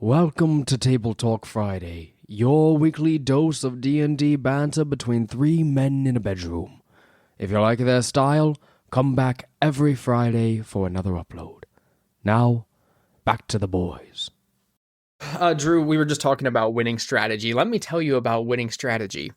Welcome to Table Talk Friday, your weekly dose of D&D banter between three men in a bedroom. If you like their style, come back every Friday for another upload. Now, back to the boys. Drew, we were just talking about winning strategy. Let me tell you about winning strategy.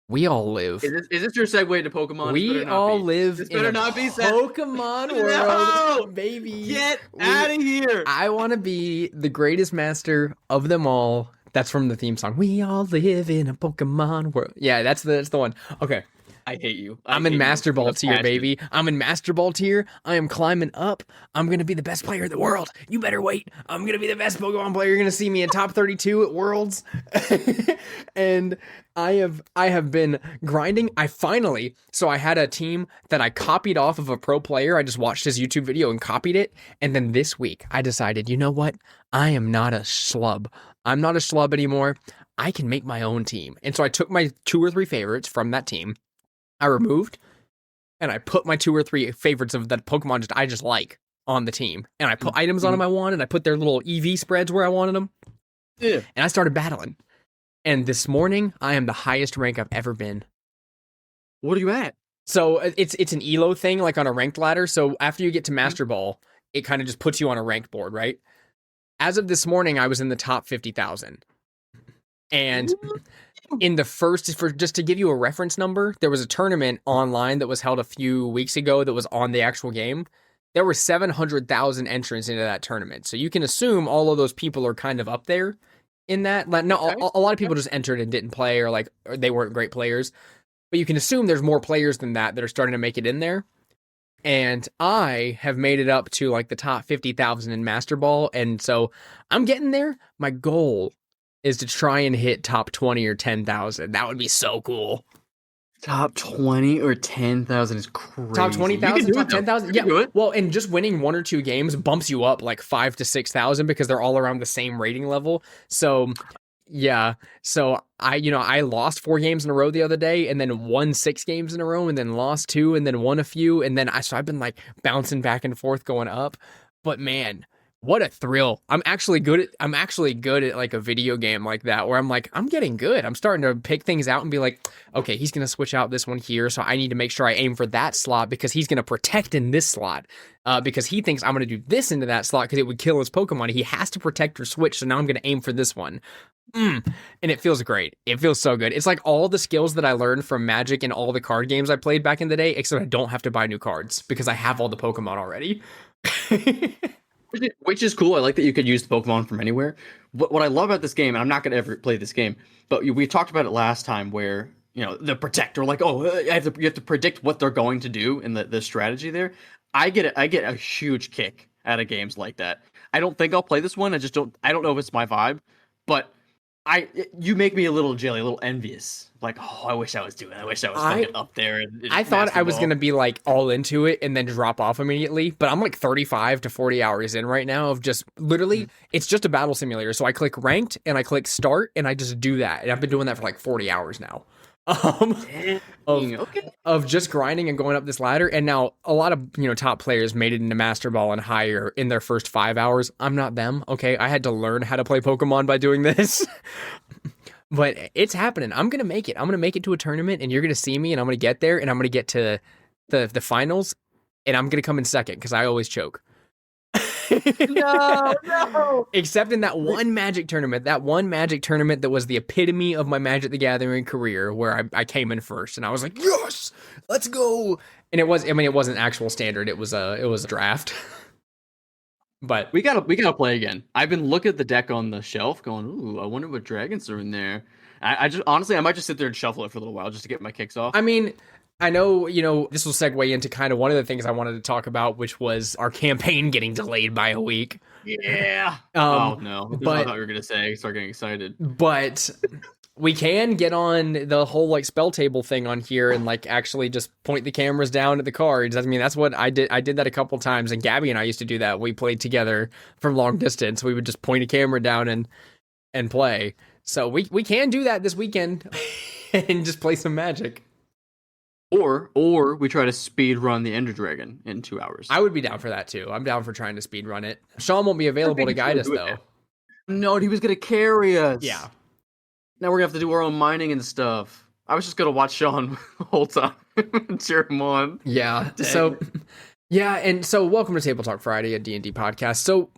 We all live. Is this your segue to Pokemon? We all live This in better a not be said. Pokemon No! world, baby. Get out of here! I want to be the greatest master of them all. That's from the theme song. We all live in a Pokemon world. Yeah, that's the one. Okay. I hate you. I'm in Master Ball That's tier, passionate. baby. I'm in Master Ball tier. I am climbing up. I'm going to be the best player in the world. You better wait. I'm going to be the best Pokemon player. You're going to see me in top 32 at Worlds. And I have been grinding. So I had a team that I copied off of a pro player. I just watched his YouTube video and copied it. And then this week I decided, you know what? I am not a schlub. I'm not a schlub anymore. I can make my own team. And so I took my 2 or 3 favorites from that team. I removed, and I put my 2 or 3 favorites of that Pokemon I just like on the team. And I put items on them I wanted. I put their little EV spreads where I wanted them. Yeah. And I started battling. And this morning, I am the highest rank I've ever been. What are you at? So it's an ELO thing, like on a ranked ladder. So after you get to Master Ball, it kind of just puts you on a ranked board, right? As of this morning, I was in the top 50,000. And in the first, just to give you a reference number, there was a tournament online that was held a few weeks ago that was on the actual game. There were 700,000 entrants into that tournament. So you can assume all of those people are kind of up there in that. No, Okay. a lot of people just entered and didn't play, or they weren't great players. But you can assume there's more players than that are starting to make it in there. And I have made it up to like the top 50,000 in Master Ball. And so I'm getting there. My goal is to try and hit top 20 or 10,000. That would be so cool. Top 20 or 10,000 is crazy. Top 20,000, top 10,000. Yeah. Do it. Well, and just winning 1 or 2 games bumps you up like 5 to 6,000 because they're all around the same rating level. So, yeah. So I lost 4 games in a row the other day, and then won 6 games in a row, and then lost 2, and then won a few, and then I've been like bouncing back and forth going up. But man, what a thrill. I'm actually good at like a video game like that, where I'm like, I'm getting good. I'm starting to pick things out and be like, okay, he's going to switch out this one here. So I need to make sure I aim for that slot because he's going to protect in this slot because he thinks I'm going to do this into that slot because it would kill his Pokemon. He has to protect or switch. So now I'm going to aim for this one. And it feels great. It feels so good. It's like all the skills that I learned from Magic and all the card games I played back in the day, except I don't have to buy new cards because I have all the Pokemon already. Which is cool. I like that you could use the Pokemon from anywhere. What I love about this game, and I'm not going to ever play this game, but we talked about it last time where, the protector, like, you have to predict what they're going to do in the strategy there. I get a huge kick out of games like that. I don't think I'll play this one. I don't know if it's my vibe, but you make me a little jelly, a little envious. Like, oh, I wish I was fucking up there. I thought I was going to be like all into it and then drop off immediately, but I'm like 35 to 40 hours in right now of just literally, it's just a battle simulator. So I click ranked and I click start and I just do that. And I've been doing that for like 40 hours now. Of just grinding and going up this ladder. And now a lot of, top players made it into Master Ball and higher in their first 5 hours. I'm not them. Okay. I had to learn how to play Pokemon by doing this. But it's happening. I'm going to make it. I'm going to make it to a tournament and you're going to see me and I'm going to get there and I'm going to get to the finals and I'm going to come in second because I always choke. No. Except in that one Magic tournament that was the epitome of my Magic the Gathering career where I came in first and I was like, yes, let's go. And it wasn't actual standard. It was a draft. But we gotta play again. I've been looking at the deck on the shelf, going, "Ooh, I wonder what dragons are in there." I just honestly, I might just sit there and shuffle it for a little while just to get my kicks off. I mean, I know this will segue into kind of one of the things I wanted to talk about, which was our campaign getting delayed by a week. Yeah. Oh no! But I thought you were gonna say, start getting excited. But we can get on the whole like spell table thing on here and like actually just point the cameras down at the cards. I mean, that's what I did. I did that a couple times, and Gabby and I used to do that. We played together from long distance. We would just point a camera down and play. So we can do that this weekend and just play some Magic. Or we try to speed run the Ender Dragon in 2 hours. I would be down for that too. I'm down for trying to speed run it. Sean won't be available to guide us though. No, he was gonna carry us. Yeah. Now we're gonna have to do our own mining and stuff. I was just gonna watch Sean the whole time, cheer him on. Yeah. Dang. So, yeah, and so welcome to Table Talk Friday, a D&D podcast. So,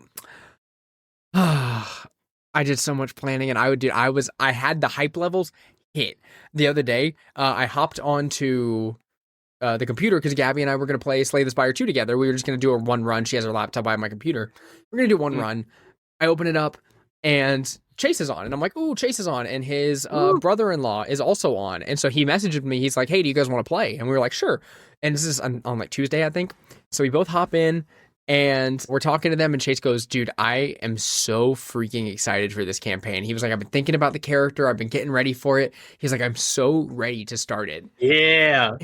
I did so much planning, and I had the hype levels hit the other day. I hopped onto the computer because Gabby and I were going to play Slay the Spire 2 together. We were just going to do a one run. She has her laptop by my computer. We're going to do one run. I open it up, and Chase is on, and I'm like, "Ooh, Chase is on," and his brother-in-law is also on, and so he messaged me. He's like, "Hey, do you guys want to play?" And we were like, "Sure." And this is on like Tuesday, I think. So we both hop in, and we're talking to them, and Chase goes, "Dude, I am so freaking excited for this campaign." He was like, "I've been thinking about the character. I've been getting ready for it." He's like, "I'm so ready to start it." Yeah.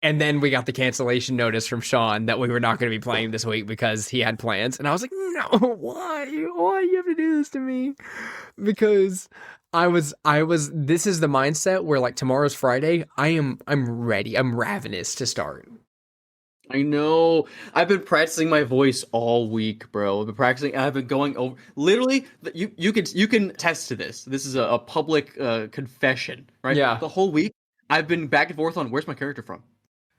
And then we got the cancellation notice from Sean that we were not going to be playing this week because he had plans. And I was like, no, why? Why do you have to do this to me? Because this is the mindset where like tomorrow's Friday. I'm ready. I'm ravenous to start. I know. I've been practicing my voice all week, bro. I've been practicing. I've been going over. Literally, you can attest to this. This is a public confession, right? Yeah. The whole week, I've been back and forth on where's my character from.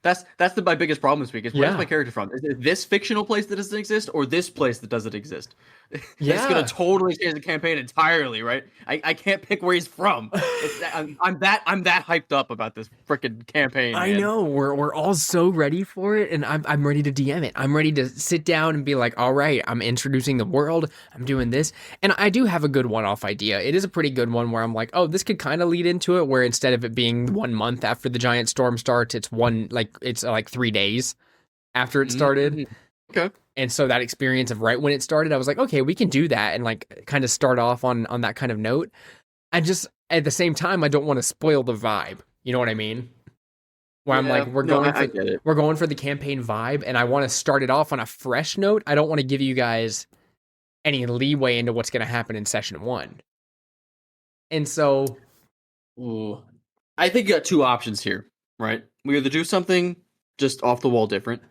That's my biggest problem this week. Is where's my character from? Is it this fictional place that doesn't exist, or this place that doesn't exist? It's gonna totally change the campaign entirely, right? I can't pick where he's from. I'm that hyped up about this freaking campaign. I know we're all so ready for it, and I'm ready to DM it. I'm ready to sit down and be like, all right, I'm introducing the world. I'm doing this, and I do have a good one-off idea. It is a pretty good one where I'm like, oh, this could kind of lead into it. Where instead of it being 1 month after the giant storm starts, it's like 3 days after it started. Okay. And so that experience of right when it started, I was like, okay, we can do that and like kind of start off on that kind of note. I just at the same time, I don't want to spoil the vibe. You know what I mean? Where I'm like, we're going for the campaign vibe, and I want to start it off on a fresh note. I don't want to give you guys any leeway into what's going to happen in session 1. And so, I think you got 2 options here, right? We either do something just off the wall different,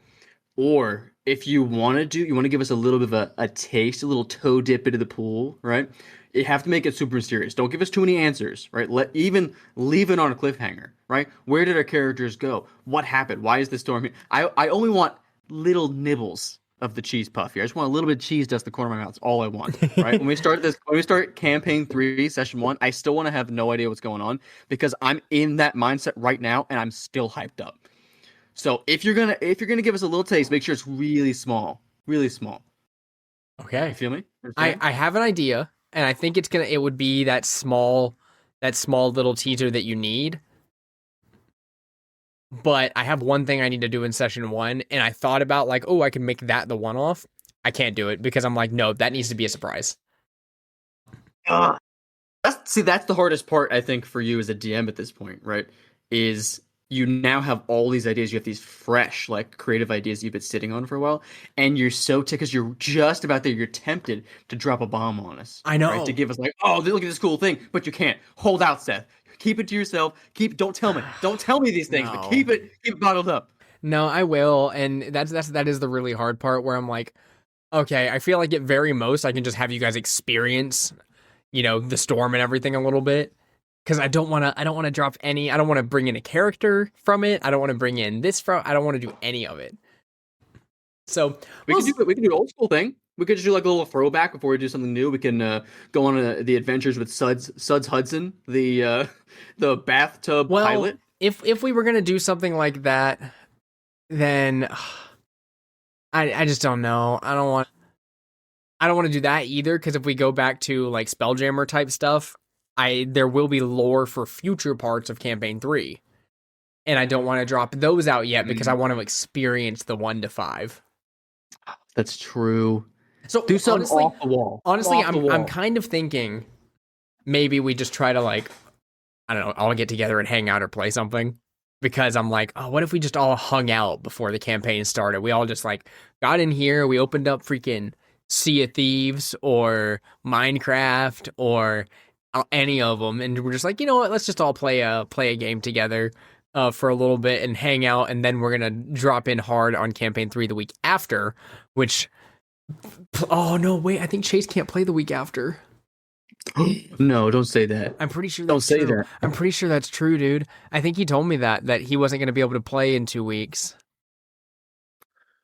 or if you want to give us a little bit of a taste, a little toe dip into the pool, right? You have to make it super mysterious. Don't give us too many answers, right? Even leave it on a cliffhanger, right? Where did our characters go? What happened? Why is the storm here? I only want little nibbles of the cheese puff here. I just want a little bit of cheese dust in the corner of my mouth. That's all I want, right? When we start campaign 3, session 1, I still want to have no idea what's going on because I'm in that mindset right now and I'm still hyped up. So if you're gonna give us a little taste, make sure it's really small, really small. okay, You feel me? I have an idea, and I think it would be that small little teaser that you need. But I have one thing I need to do in session 1, and I thought about like, oh, I can make that the one-off. I can't do it because I'm like, no, that needs to be a surprise. That's the hardest part I think for you as a DM at this point, right? Is you now have all these ideas. You have these fresh, like creative ideas you've been sitting on for a while, and you're so because you're just about there. You're tempted to drop a bomb on us. I know, right? To give us like, oh, look at this cool thing, but you can't. Hold out, Seth. Keep it to yourself. Don't tell me these things, but keep it bottled up. No, I will, and that is the really hard part where I'm like, okay, I feel like at very most I can just have you guys experience, the storm and everything a little bit. Because I don't want to drop any. I don't want to bring in a character from it. I don't want to bring in this from. I don't want to do any of it. So we can do an old school thing. We could just do like a little throwback before we do something new. We can go on the adventures with Suds Hudson, the bathtub pilot. If we were gonna do something like that, then I just don't know. I don't want to do that either. Because if we go back to like Spelljammer type stuff. There will be lore for future parts of campaign 3, and I don't want to drop those out yet because I want to experience the 1 to 5. That's true. So do something off the wall. Honestly, I'm kind of thinking maybe we just try to like, I don't know, all get together and hang out or play something because I'm like, oh, what if we just all hung out before the campaign started? We all just like got in here, we opened up freaking Sea of Thieves or Minecraft or any of them, and we're just like, you know what, let's just all play a game together for a little bit and hang out, and then we're gonna drop in hard on campaign 3 the week after, which Oh no, wait, I think Chase can't play the week after. No, don't say that. I'm pretty sure Don't that's say true. that. I'm pretty sure that's true, dude. I think he told me that he wasn't going to be able to play in 2 weeks.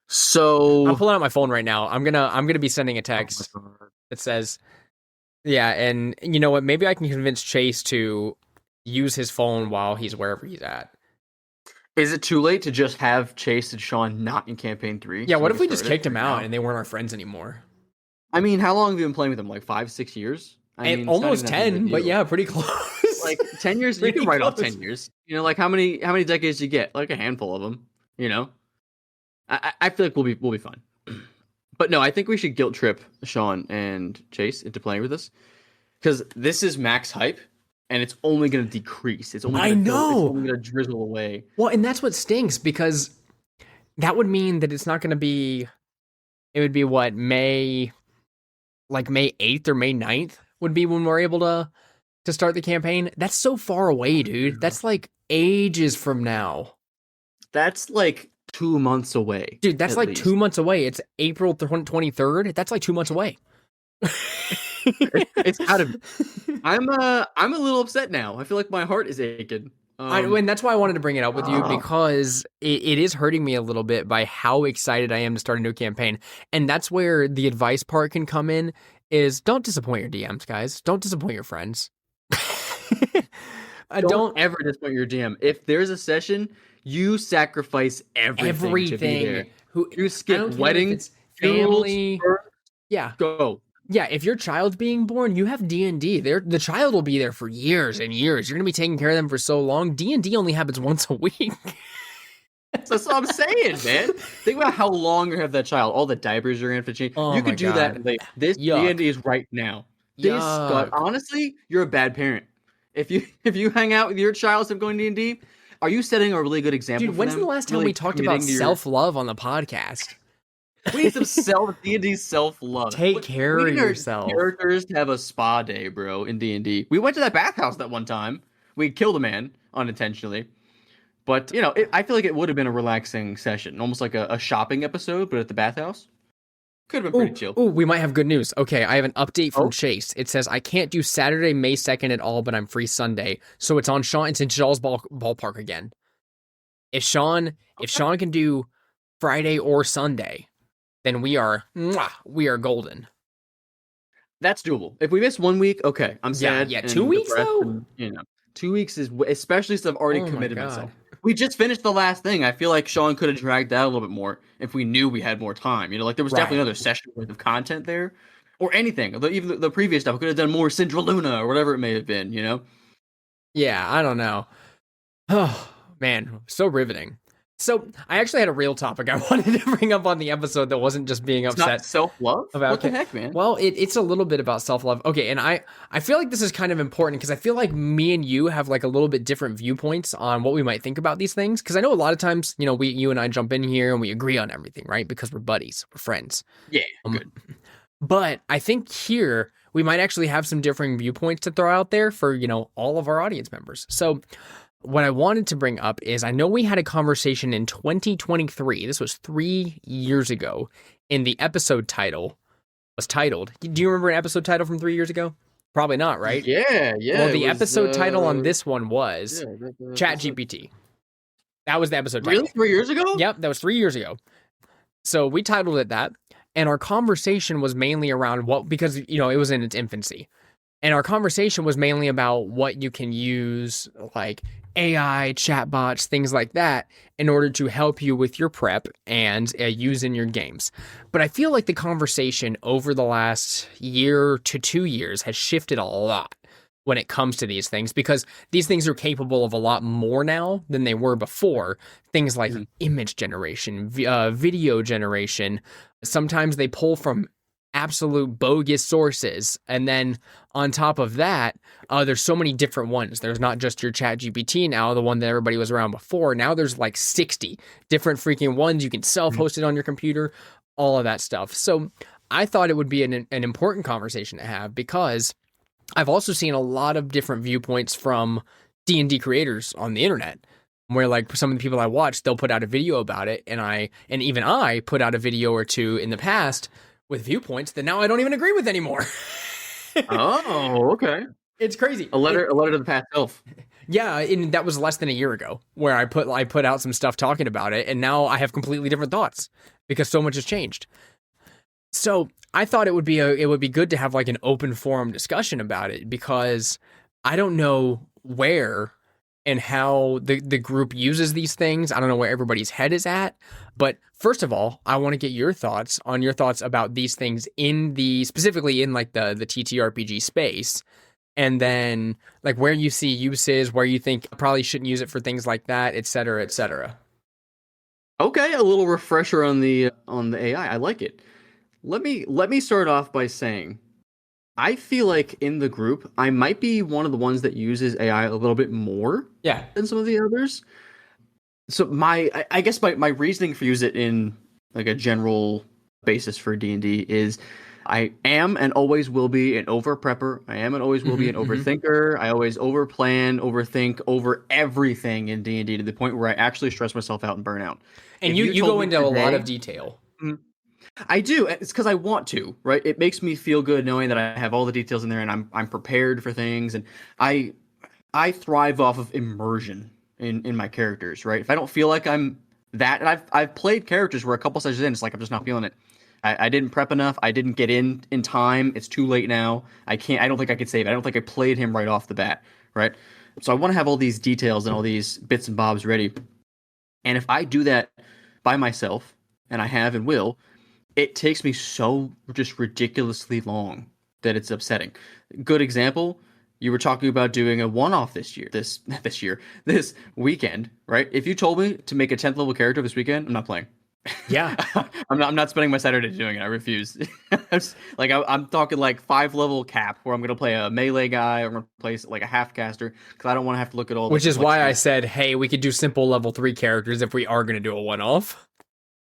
So I'm pulling out my phone right now. I'm gonna be sending a text that says, yeah, and you know what? Maybe I can convince Chase to use his phone while he's wherever he's at. is it too late to just have Chase and Sean not in campaign 3? Yeah, so what if we just start it kicked him right out now? and they weren't our friends anymore? I mean, how long have you been playing with them? Like 5-6 years? I mean, And it's not almost even that big of a 10, but deal. yeah, pretty close. Like 10 years, you Pretty can write off close. 10 years. You know, like how many decades do you get? Like a handful of them. You know, I feel like we'll be fine. But no, I think we should guilt trip Sean and Chase into playing with us because this is max hype, and it's only going to decrease. It's only I gonna know. It's only going to drizzle away. Well, and that's what stinks because that would mean that it's not going to be. It would be what May 8th or May 9th would be when we're able to start the campaign. That's so far away, dude. That's like ages from now. That's like 2 months away, Dude, that's at like least. 2 months away. It's April 23rd. That's like 2 months away. It's out of. I'm a little upset now. I feel like my heart is aching. And that's why I wanted to bring it up with you because it is hurting me a little bit by how excited I am to start a new campaign. And that's where the advice part can come in is don't disappoint your DMs, guys. Don't disappoint your friends. Don't ever disappoint your DM. If there's a session, you sacrifice everything. To be there. Who You I skip don't care if weddings, it's family. funerals, Yeah. go. Yeah, if your child's being born, you have D&D. The child will be there for years and years. You're going to be taking care of them for so long. D&D only happens once a week. That's what I'm saying, man. Think about how long you have that child. All the diapers you're gonna have to change. Oh you my could do that. God. Like, this Yuck. D&D is right now. This Yuck. honestly, you're a bad parent. If you hang out with your child instead of going D&D, are you setting a really good example? Dude, for when's them? the last time Really we talked about committing to your- self-love on the podcast? We need some D&D self-love. Take care We of need our yourself. Characters to have a spa day, bro, in D&D. We went to that bathhouse that one time. We killed a man unintentionally. But, you know, I feel like it would have been a relaxing session. Almost like a shopping episode, but at the bathhouse. Could have been pretty chill. Ooh, we might have good news. Okay, I have an update from Oh. Chase. It says I can't do Saturday, May 2nd at all, but I'm free Sunday. So it's on Sean. It's in Shaw's ballpark again. If Sean can do Friday or Sunday, then we are golden. That's doable. If we miss 1 week, okay. I'm sad. yeah, and 2 weeks, depressed though? and, you know, 2 weeks is especially since I've already Oh my committed God. myself. We just finished the last thing. I feel like Sean could have dragged that a little bit more if we knew we had more time. You know, like there was definitely Right. another session worth of content there, or anything. Even the previous stuff, we could have done more Syndra Luna or whatever it may have been. You know. Yeah, I don't know. Oh, man, so riveting. So I actually had a real topic I wanted to bring up on the episode that wasn't just being It's upset. not self-love. about- What the heck, man? Well, it's a little bit about self-love. Okay, and I feel like this is kind of important because I feel like me and you have like a little bit different viewpoints on what we might think about these things. Because I know a lot of times, you know, you and I jump in here and we agree on everything, right? Because we're buddies, we're friends. Yeah, Um, good. But I think here we might actually have some differing viewpoints to throw out there for, you know, all of our audience members. So what I wanted to bring up is I know we had a conversation in 2023. This was 3 years ago, and the episode title was titled. Do you remember an episode title from 3 years ago? Probably not, right? Yeah. Well, it the was, episode title on this one was yeah, Chat GPT. That was the episode title. Really, 3 years ago? Yep, that was 3 years ago. So we titled it that, and our conversation was mainly around because, you know, it was in its infancy. And our conversation was mainly about what you can use, like AI, chatbots, things like that, in order to help you with your prep and use in your games. But I feel like the conversation over the last year to 2 years has shifted a lot when it comes to these things, because these things are capable of a lot more now than they were before. Things like image generation, video generation. Sometimes they pull from absolute bogus sources. And then on top of that, there's so many different ones. There's not just your Chat GPT now, the one that everybody was around before. Now there's like 60 different freaking ones. You can self-host it on your computer, all of that stuff. So I thought it would be an important conversation to have, because I've also seen a lot of different viewpoints from D&D creators on the internet, where like some of the people I watch, they'll put out a video about it, and even I put out a video or two in the past with viewpoints that now I don't even agree with anymore. Oh, okay. It's crazy. A letter to the past self. Yeah, and that was less than a year ago where I put out some stuff talking about it, and now I have completely different thoughts because so much has changed. So I thought it would be good to have like an open forum discussion about it, because I don't know where and how the group uses these things. I don't know where everybody's head is at. But first of all, I want to get your thoughts about these things specifically in like the TTRPG space. And then like where you see uses, where you think probably shouldn't use it for things like that, et cetera, et cetera. Okay, a little refresher on the AI. I like it. Let me start off by saying I feel like in the group I might be one of the ones that uses AI a little bit more than some of the others. So I guess my reasoning for use it in like a general basis for D&D is I am and always will be an over prepper. I am and always will be an overthinker. I always over plan, overthink over everything in D&D to the point where I actually stress myself out and burn out. And you go into a lot of detail. I do. It's because I want to, right? It makes me feel good knowing that I have all the details in there and I'm prepared for things, and I thrive off of immersion in my characters, right? If I don't feel like I'm that, and I've played characters where a couple sessions in, it's like I'm just not feeling it. I didn't prep enough. I didn't get in time. It's too late now. I don't think I could save it. I don't think I played him right off the bat, right? So I want to have all these details and all these bits and bobs ready. And if I do that by myself, and I have and will, it takes me so just ridiculously long that it's upsetting. Good example, you were talking about doing a one-off this weekend, right? If you told me to make a 10th level character this weekend, I'm not playing. Yeah. I'm not spending my Saturday doing it. I refuse. I'm talking like 5 level cap where I'm going to play a melee guy. I'm going to play like a half caster because I don't want to have to look at all. Which is why I said, hey, we could do simple level 3 characters if we are going to do a one-off.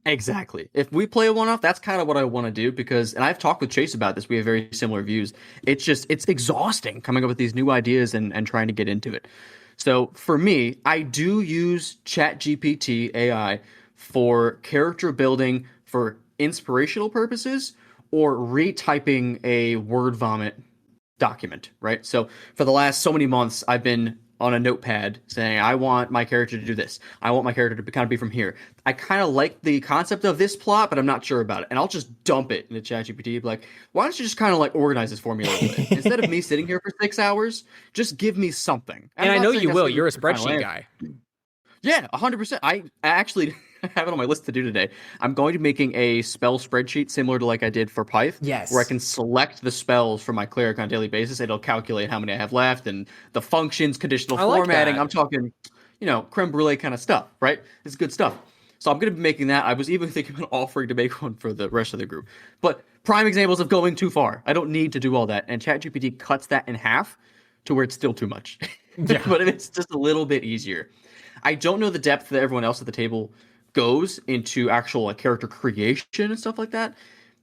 Exactly. If we play a one-off, that's kind of what I want to do because, and I've talked with Chase about this, we have very similar views. It's exhausting coming up with these new ideas and trying to get into it. So for me, I do use ChatGPT AI for character building for inspirational purposes or retyping a word vomit document, right? So for the last so many months, I've been on a notepad saying, I want my character to do this. I want my character to kind of be from here. I kind of like the concept of this plot, but I'm not sure about it. And I'll just dump it into ChatGPT. Be like, why don't you just kind of like organize this for me a little bit? Instead of me sitting here for 6 hours, just give me something. And I know you will. You're a spreadsheet guy. Yeah, 100%. I actually have it on my list to do today. I'm going to be making a spell spreadsheet similar to like I did for Pyth. Yes. Where I can select the spells for my cleric on a daily basis. It'll calculate how many I have left and the functions, conditional formatting. I'm talking, creme brulee kind of stuff, right? It's good stuff. So I'm going to be making that. I was even thinking about offering to make one for the rest of the group. But prime examples of going too far. I don't need to do all that. And ChatGPT cuts that in half to where it's still too much. Yeah. But it's just a little bit easier. I don't know the depth that everyone else at the table goes into actual like character creation and stuff like that.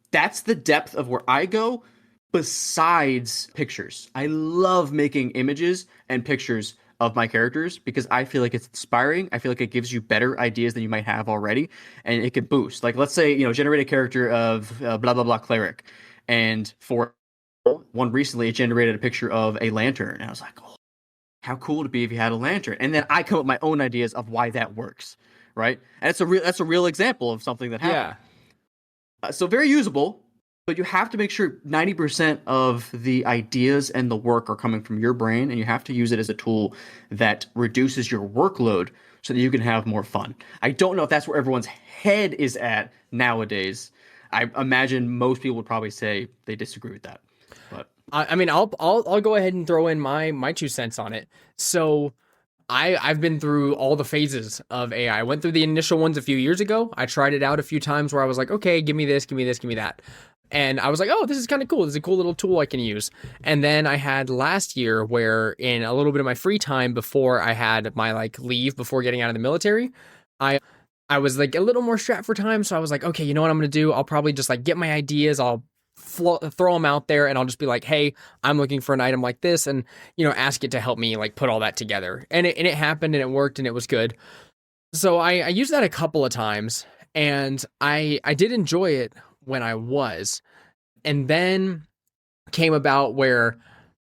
That's the depth of where I go besides pictures. I love making images and pictures of my characters because I feel like it's inspiring. I feel like it gives you better ideas than you might have already, and it could boost. Like let's say, generate a character of blah, blah, blah cleric. And for one recently, it generated a picture of a lantern. And I was like, oh, how cool would it be if you had a lantern? And then I come up with my own ideas of why that works, right? And that's a real example of something that happened. Yeah. So very usable, but you have to make sure 90% of the ideas and the work are coming from your brain, and you have to use it as a tool that reduces your workload so that you can have more fun. I don't know if that's where everyone's head is at nowadays. I imagine most people would probably say they disagree with that. But I mean, I'll go ahead and throw in my 2 cents on it. So I've been through all the phases of AI. I went through the initial ones a few years ago. I tried it out a few times where I was like, okay, give me this, give me this, give me that. And I was like, oh, this is kind of cool. This is a cool little tool I can use. And then I had last year where in a little bit of my free time before I had my like leave before getting out of the military, I was like a little more strapped for time. So I was like, okay, you know what I'm going to do? I'll probably just like get my ideas. I'll throw them out there and I'll just be like, hey, I'm looking for an item like this, and ask it to help me like put all that together. And it happened and it worked and it was good. So I used that a couple of times and I did enjoy it when I was. And then came about where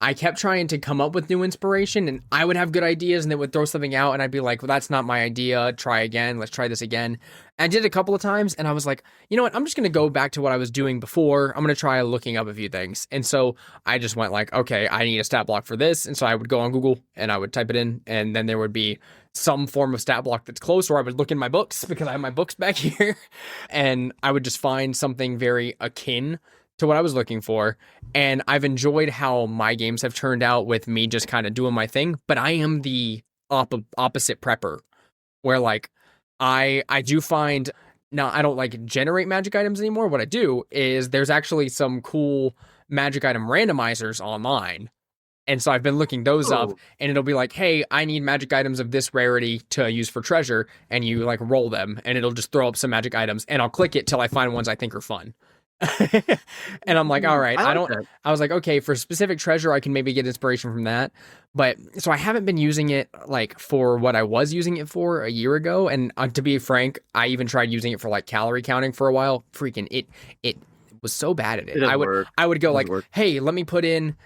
I kept trying to come up with new inspiration, and I would have good ideas and they would throw something out and I'd be like, well, that's not my idea. Try again. Let's try this again. And I did it a couple of times and I was like, you know what? I'm just going to go back to what I was doing before. I'm going to try looking up a few things. And so I just went like, okay, I need a stat block for this. And so I would go on Google and I would type it in, and then there would be some form of stat block that's close, or I would look in my books because I have my books back here, and I would just find something very akin to what I was looking for. And I've enjoyed how my games have turned out with me just kind of doing my thing. But I am the opposite prepper, where like I do find, now I don't like generate magic items anymore. What I do is there's actually some cool magic item randomizers online. And so I've been looking those up, and it'll be like, hey, I need magic items of this rarity to use for treasure. And you like roll them and it'll just throw up some magic items, and I'll click it till I find ones I think are fun. And I'm like, all right, I was like, okay, for specific treasure, I can maybe get inspiration from that. But so I haven't been using it like for what I was using it for a year ago. And to be frank, I even tried using it for like calorie counting for a while. Freaking it was so bad at it. I would go like, hey, let me put in,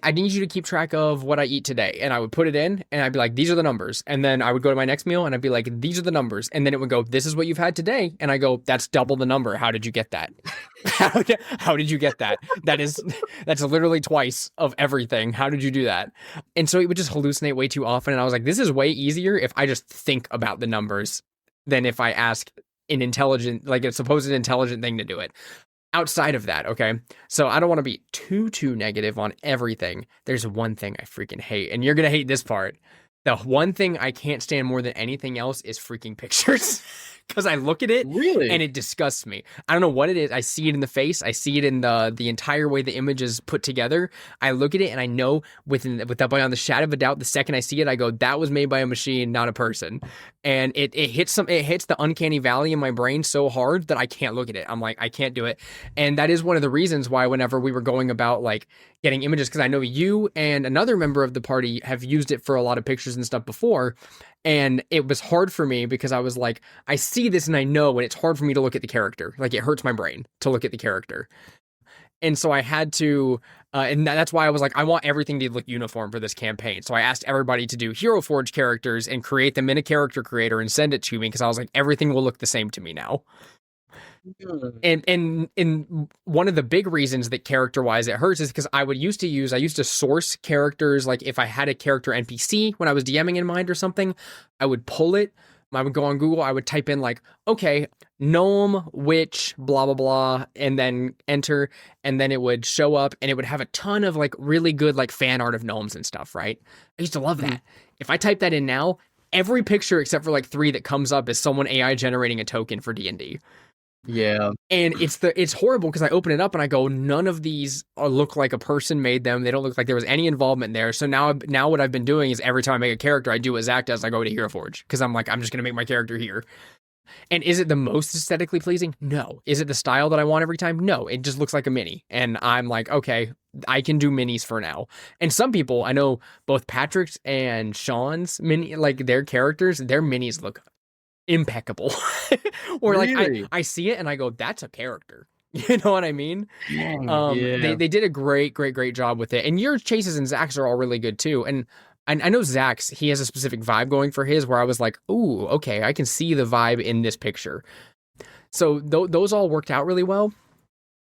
I need you to keep track of what I eat today. And I would put it in and I'd be like, these are the numbers. And then I would go to my next meal and I'd be like, these are the numbers. And then it would go, this is what you've had today. And I go, that's double the number. How did you get that? How did you get that? That's literally twice of everything. How did you do that? And so it would just hallucinate way too often. And I was like, this is way easier if I just think about the numbers than if I ask an intelligent, like a supposed intelligent thing to do it. Outside of that, okay, so I don't want to be too negative on everything. There's one thing I freaking hate, and you're gonna hate this part. The one thing I can't stand more than anything else is freaking pictures. Because I look at it and it disgusts me. I don't know what it is. I see it in the face. I see it in the entire way the image is put together. I look at it and I know without beyond the shadow of a doubt, the second I see it, I go, that was made by a machine, not a person. And it hits the uncanny valley in my brain so hard that I can't look at it. I'm like, I can't do it. And that is one of the reasons why whenever we were going about like getting images, because I know you and another member of the party have used it for a lot of pictures and stuff before. And it was hard for me because I was like, I see this and I know, and it's hard for me to look at the character. Like, it hurts my brain to look at the character. And so I had to, and that's why I was like, I want everything to look uniform for this campaign. So I asked everybody to do Hero Forge characters and create them in a character creator and send it to me, because I was like, everything will look the same to me now. And one of the big reasons that character-wise it hurts is because I used to source characters. Like if I had a character NPC when I was DMing in mind or something, I would pull it. I would go on Google, I would type in like, okay, gnome, witch, blah, blah, blah, and then enter, and then it would show up, and it would have a ton of like really good like fan art of gnomes and stuff, right? I used to love that. If I type that in now, every picture except for like 3 that comes up is someone AI generating a token for D&D. Yeah. And it's horrible because I open it up and I go, none of these look like a person made them. They don't look like there was any involvement there. So now what I've been doing is every time I make a character, I do what Zach does. I go to Hero Forge because I'm like, I'm just going to make my character here. And is it the most aesthetically pleasing? No. Is it the style that I want every time? No. It just looks like a mini. And I'm like, okay, I can do minis for now. And some people, I know both Patrick's and Sean's mini, like their characters, their minis look impeccable. Or like Really? I see it and I go, that's a character. You know what I mean? Yeah. They did a great job with it. And your chases and Zach's are all really good too. And I know Zach's, he has a specific vibe going for his where I was like, ooh, okay, I can see the vibe in this picture. So those all worked out really well.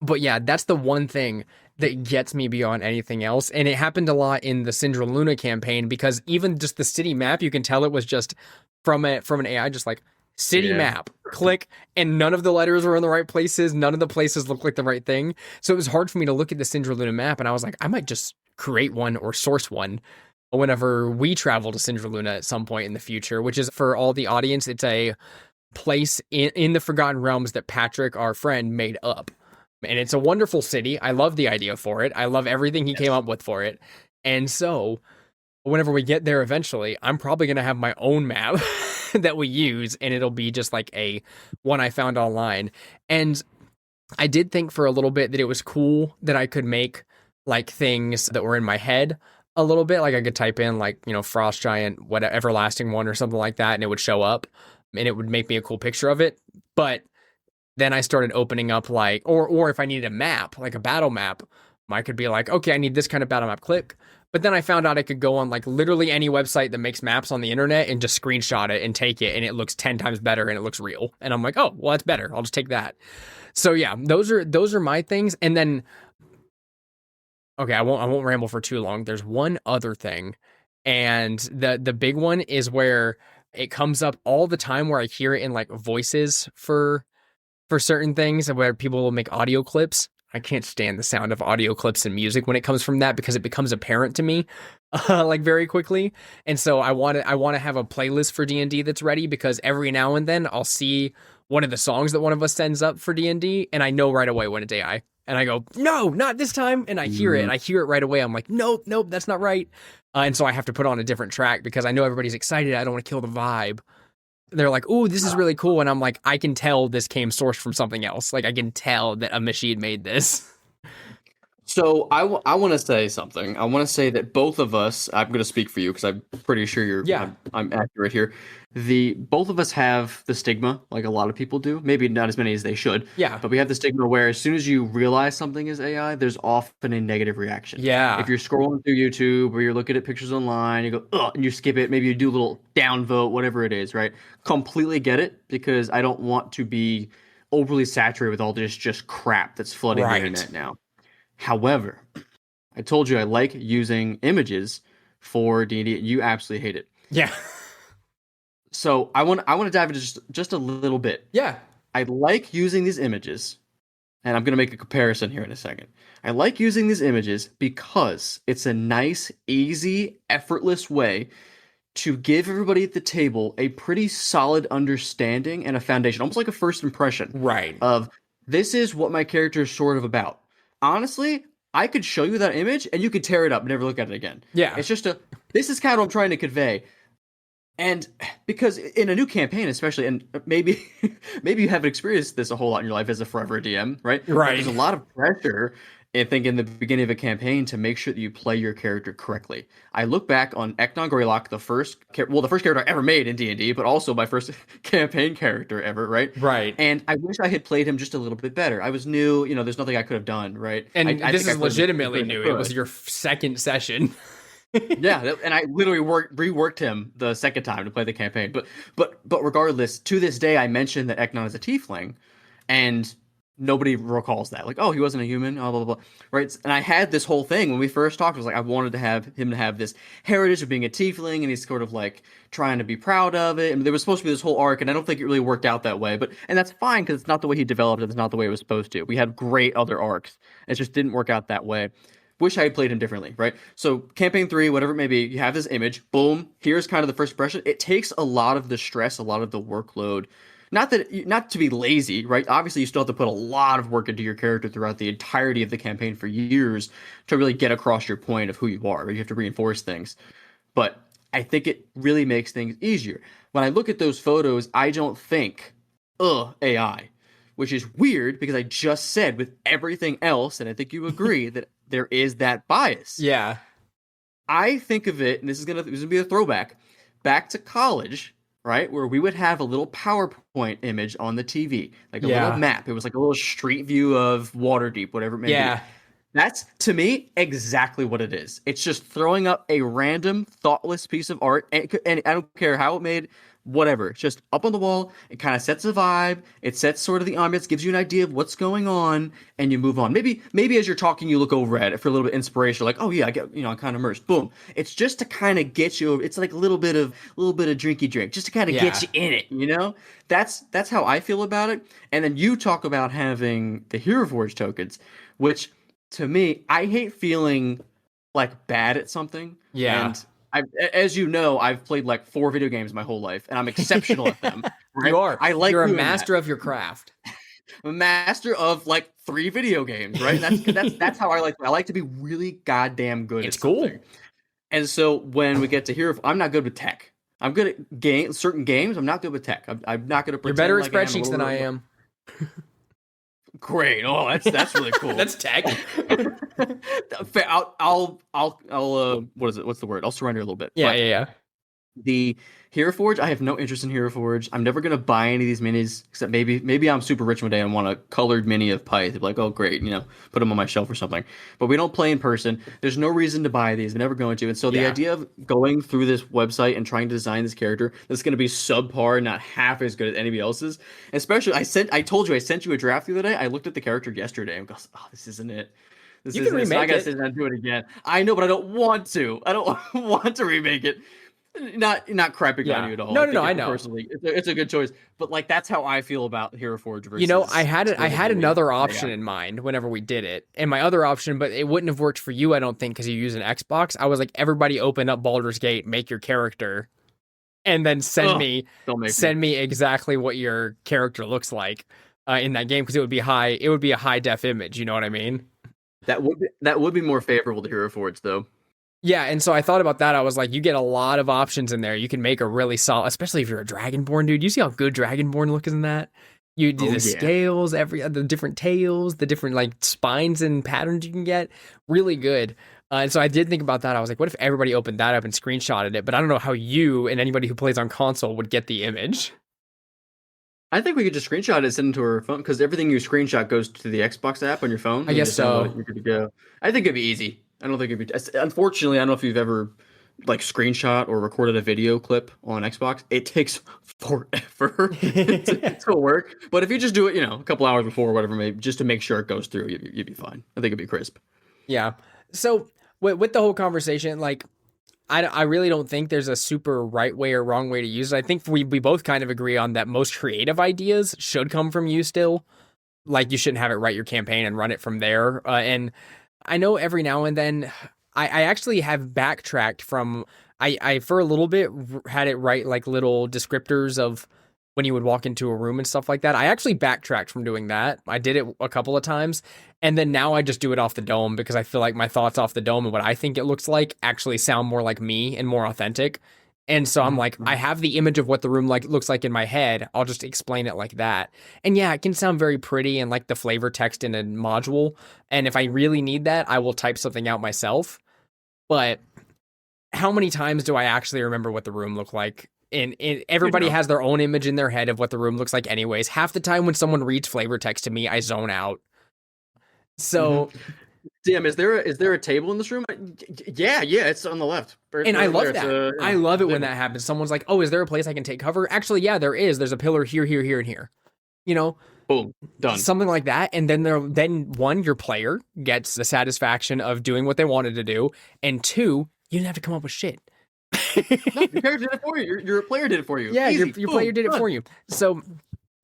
But yeah, that's the one thing that gets me beyond anything else. And it happened a lot in the Syndra Luna campaign, because even just the city map, you can tell it was just from an AI, just like city map, click, and none of the letters were in the right places. None of the places looked like the right thing. So it was hard for me to look at the Syndra Luna map. And I was like, I might just create one or source one whenever we travel to Syndra Luna at some point in the future, which is, for all the audience, it's a place in the Forgotten Realms that Patrick, our friend, made up. And it's a wonderful city. I love the idea for it. I love everything he came up with for it. And so whenever we get there eventually, I'm probably going to have my own map that we use, and it'll be just like a one I found online. And I did think for a little bit that it was cool that I could make like things that were in my head a little bit. Like I could type in like, you know, Frost Giant, what Everlasting One or something like that, and it would show up and it would make me a cool picture of it. But then I started opening up like, or if I needed a map, like a battle map, I could be like, okay, I need this kind of battle map, click. But then I found out I could go on like literally any website that makes maps on the internet and just screenshot it and take it, and it looks 10 times better and it looks real. And I'm like, oh, well, that's better. I'll just take that. So yeah, those are my things. And then, okay, I won't ramble for too long. There's one other thing, and the big one is where it comes up all the time, where I hear it in like voices for certain things, and where people will make audio clips. I can't stand the sound of audio clips and music when it comes from that, because it becomes apparent to me like very quickly. And so I want to have a playlist for D&D that's ready, because every now and then I'll see one of the songs that one of us sends up for D&D, and I know right away when it's AI. And I go, no, not this time. And I hear it, and I hear it right away. I'm like, nope, that's not right. And so I have to put on a different track, because I know everybody's excited. I don't want to kill the vibe. They're like, "Ooh, this is really cool," and I'm like, "I can tell this came sourced from something else. Like, I can tell that a machine made this." So I want to say something. I want to say that both of us, I'm going to speak for you because I'm pretty sure I'm accurate here. Both of us have the stigma, like a lot of people do. Maybe not as many as they should. Yeah. But we have the stigma where as soon as you realize something is AI, there's often a negative reaction. Yeah. If you're scrolling through YouTube or you're looking at pictures online, you go, ugh, and you skip it. Maybe you do a little downvote, whatever it is, right? Completely get it, because I don't want to be overly saturated with all this just crap that's flooding the internet now. However, I told you I like using images for D&D. You absolutely hate it. Yeah. So I want to dive into just a little bit. Yeah. I like using these images, and I'm going to make a comparison here in a second. I like using these images because it's a nice, easy, effortless way to give everybody at the table a pretty solid understanding and a foundation, almost like a first impression. Right. Of this is what my character is sort of about. Honestly, I could show you that image and you could tear it up and never look at it again. Yeah. It's just this is kind of what I'm trying to convey. And because in a new campaign, especially, and maybe you haven't experienced this a whole lot in your life as a forever DM, right? Right. There's a lot of pressure, I think, in the beginning of a campaign to make sure that you play your character correctly. I look back on Eknon Greylock, the first character I ever made in D&D, but also my first campaign character ever, right? Right. And I wish I had played him just a little bit better. I was new, there's nothing I could have done, right? And I this think is legitimately new. It was your second session. Yeah, and I literally reworked him the second time to play the campaign. But regardless, to this day, I mentioned that Eknon is a tiefling, and nobody recalls that. Like, oh, he wasn't a human, blah, blah, blah, right? And I had this whole thing when we first talked. It was like, I wanted to have him to have this heritage of being a tiefling, and he's sort of like trying to be proud of it. And there was supposed to be this whole arc, and I don't think it really worked out that way. And that's fine, because it's not the way he developed it. It's not the way it was supposed to. We had great other arcs. It just didn't work out that way. Wish I had played him differently, right? So campaign 3, whatever it may be, you have this image, boom, here's kind of the first impression. It takes a lot of the stress, a lot of the workload. Not to be lazy, right? Obviously, you still have to put a lot of work into your character throughout the entirety of the campaign for years to really get across your point of who you are. Right? You have to reinforce things. But I think it really makes things easier. When I look at those photos, I don't think, AI. Which is weird, because I just said with everything else, and I think you agree, that there is that bias. Yeah. I think of it, and this is gonna be a throwback, back to college, right? Where we would have a little PowerPoint image on the TV, like a little map. It was like a little street view of Waterdeep, whatever it may be. That's, to me, exactly what it is. It's just throwing up a random, thoughtless piece of art, and I don't care how it made, whatever. It's just up on the wall. It kind of sets a vibe. It sets sort of the ambience, gives you an idea of what's going on, and you move on. Maybe as you're talking, you look over at it for a little bit of inspiration, like, oh yeah, I get, I'm kind of immersed. Boom. It's just to kind of get you. It's like a little bit of drinky drink, just to kind of get you in it. That's how I feel about it. And then you talk about having the Hero Forge tokens, which to me, I hate feeling like bad at something. Yeah. And as you know, I've played like 4 video games my whole life, and I'm exceptional at them. Right? You are. You're a master that. of your craft. I'm a master of like 3 video games, right? That's how I like to be really goddamn good. It's at something. cool. And so when we get to here, I'm not good with tech. I'm good at certain games. I'm not good with tech. I'm not going to. You're better at spreadsheets than I am. Great. Oh, that's really cool. That's tech. I'll what is it? What's the word? I'll surrender a little bit. Yeah. The Hero Forge, I have no interest in Hero Forge. I'm never gonna buy any of these minis, except maybe I'm super rich one day and want a colored mini of Pyth. Be like, oh great, put them on my shelf or something. But we don't play in person. There's no reason to buy these. We're never going to. And so the Yeah. idea of going through this website and trying to design this character that's gonna be subpar, not half as good as anybody else's. Especially, I told you I sent you a draft the other day. I looked at the character yesterday and goes, oh, this isn't it. This You can isn't it. So I remake gotta it. sit down and do it again. I know, but I don't want to. I don't want to remake it. Not crapping Yeah. on you at all. No, no, think no, I know. Personally, it's a good choice. But like that's how I feel about Hero Forge versus. You know, I had Totally. another option Yeah. in mind whenever we did it, and my other option, but it wouldn't have worked for you, I don't think, because you use an Xbox. I was like, everybody open up Baldur's Gate, make your character, and then Ugh, don't make send me exactly what your character looks like in that game, because it would be a high def image. You know what I mean? that would be more favorable to Hero Forge though. Yeah, and so I thought about that. I was like, you get a lot of options in there. You can make a really solid, especially if you're a Dragonborn dude. You see how good Dragonborn look in that? You do Oh, the yeah. scales, the different tails, the different like spines and patterns you can get. Really good. And so I did think about that. I was like, what if everybody opened that up and screenshotted it? But I don't know how you and anybody who plays on console would get the image. I think we could just screenshot it, send it to our phone, because everything you screenshot goes to the Xbox app on your phone. I You guess just download it, so. you're good to go. I think it'd be easy. I don't think it'd be. Unfortunately, I don't know if you've ever like screenshot or recorded a video clip on Xbox. It takes forever to work. But if you just do it, a couple hours before or whatever, maybe just to make sure it goes through, you'd be fine. I think it'd be crisp. Yeah. So with the whole conversation, like, I really don't think there's a super right way or wrong way to use it. I think we both kind of agree on that most creative ideas should come from you still. Like, you shouldn't have it write your campaign and run it from there. And I know every now and then I actually have backtracked from, I for a little bit had it write like little descriptors of when you would walk into a room and stuff like that. I actually backtracked from doing that. I did it a couple of times. And then now I just do it off the dome because I feel like my thoughts off the dome and what I think it looks like actually sound more like me and more authentic. And so I'm like, I have the image of what the room looks like in my head. I'll just explain it like that. And yeah, it can sound very pretty and like the flavor text in a module. And if I really need that, I will type something out myself. But how many times do I actually remember what the room looked like? And everybody has their own image in their head of what the room looks like anyways. Half the time when someone reads flavor text to me, I zone out. So Damn, is there a table in this room? Yeah, it's on the left. and I love There, that. it's, I love it when that happens. Someone's like, "Oh, is there a place I can take cover?" Actually, yeah, there is. There's a pillar here, here, here, and here. You know, Boom, done. something like that. And then your player gets the satisfaction of doing what they wanted to do, and two, you didn't have to come up with shit. No, your character did it for you. Your player did it for you. Yeah, Easy. your Boom, player did it done. for you. So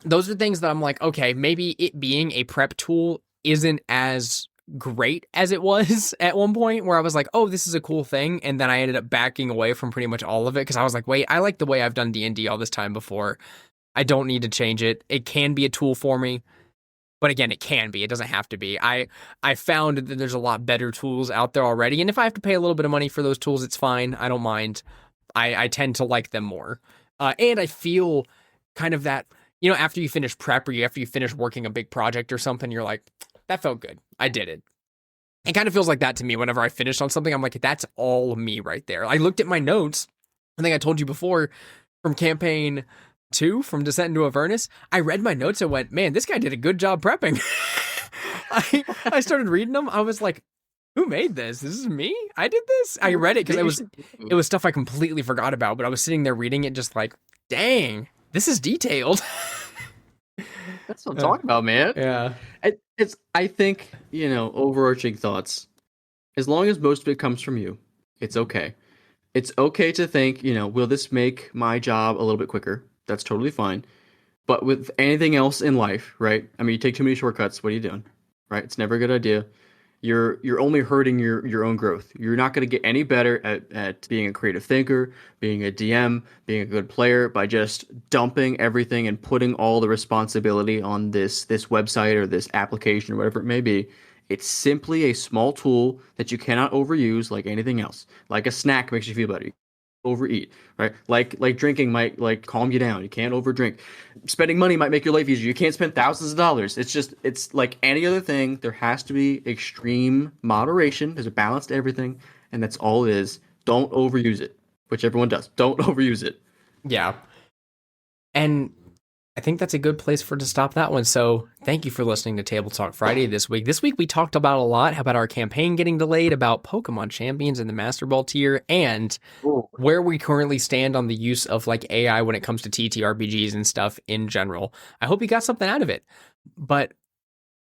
those are things that I'm like, okay, maybe it being a prep tool isn't as great as it was at one point where I was like, oh, this is a cool thing. And then I ended up backing away from pretty much all of it because I was like, wait, I like the way I've done D&D all this time before. I don't need to change it. It can be a tool for me. But again, it can be. It doesn't have to be. I found that there's a lot better tools out there already. And if I have to pay a little bit of money for those tools, it's fine. I don't mind. I tend to like them more. And I feel kind of that, after you finish prep or after you finish working a big project or something, you're like, that felt good. I did it. It kind of feels like that to me whenever I finish on something. I'm like, that's all me right there. I looked at my notes. I think I told you before from campaign 2 from Descent into Avernus. I read my notes and went, man, this guy did a good job prepping. I started reading them. I was like, who made this? This is me? I did this? I read it because it was stuff I completely forgot about, but I was sitting there reading it just like, dang, this is detailed. That's what I'm talking about, man. Yeah. I think, overarching thoughts. As long as most of it comes from you, it's okay. It's okay to think, will this make my job a little bit quicker? That's totally fine. But with anything else in life, right? I mean, you take too many shortcuts, what are you doing? Right? It's never a good idea. You're only hurting your own growth. You're not going to get any better at being a creative thinker, being a DM, being a good player by just dumping everything and putting all the responsibility on this website or this application or whatever it may be. It's simply a small tool that you cannot overuse like anything else. Like a snack makes you feel better. Overeat, right? Like drinking might calm you down. You can't overdrink. Spending money might make your life easier. You can't spend thousands of dollars. It's like any other thing. There has to be extreme moderation. There's a balance to everything, and that's all it is. Don't overuse it. which everyone does. Don't overuse it. Yeah. And I think that's a good place to stop that one. So thank you for listening to Table Talk Friday this week. This week we talked about a lot about our campaign getting delayed, about Pokemon Champions in the Master Ball tier, and where we currently stand on the use of like AI when it comes to TTRPGs and stuff in general. I hope you got something out of it. But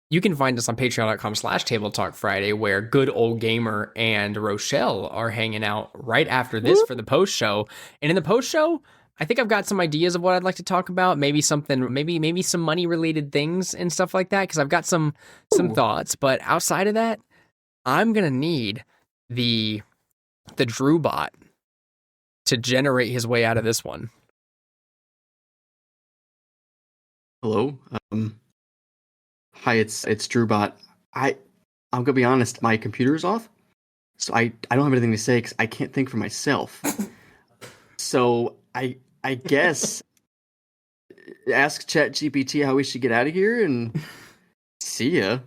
you can find us on patreon.com/Table Talk Friday, where Good Old Gamer and Rochelle are hanging out right after this for the post show. And in the post show, I think I've got some ideas of what I'd like to talk about. Maybe something, maybe some money related things and stuff like that. Because I've got some thoughts. But outside of that, I'm gonna need the Drew bot to generate his way out of this one. Hello. Hi, it's Drewbot. I'm gonna be honest. My computer's off, so I don't have anything to say because I can't think for myself. So I guess ask ChatGPT how we should get out of here and see ya.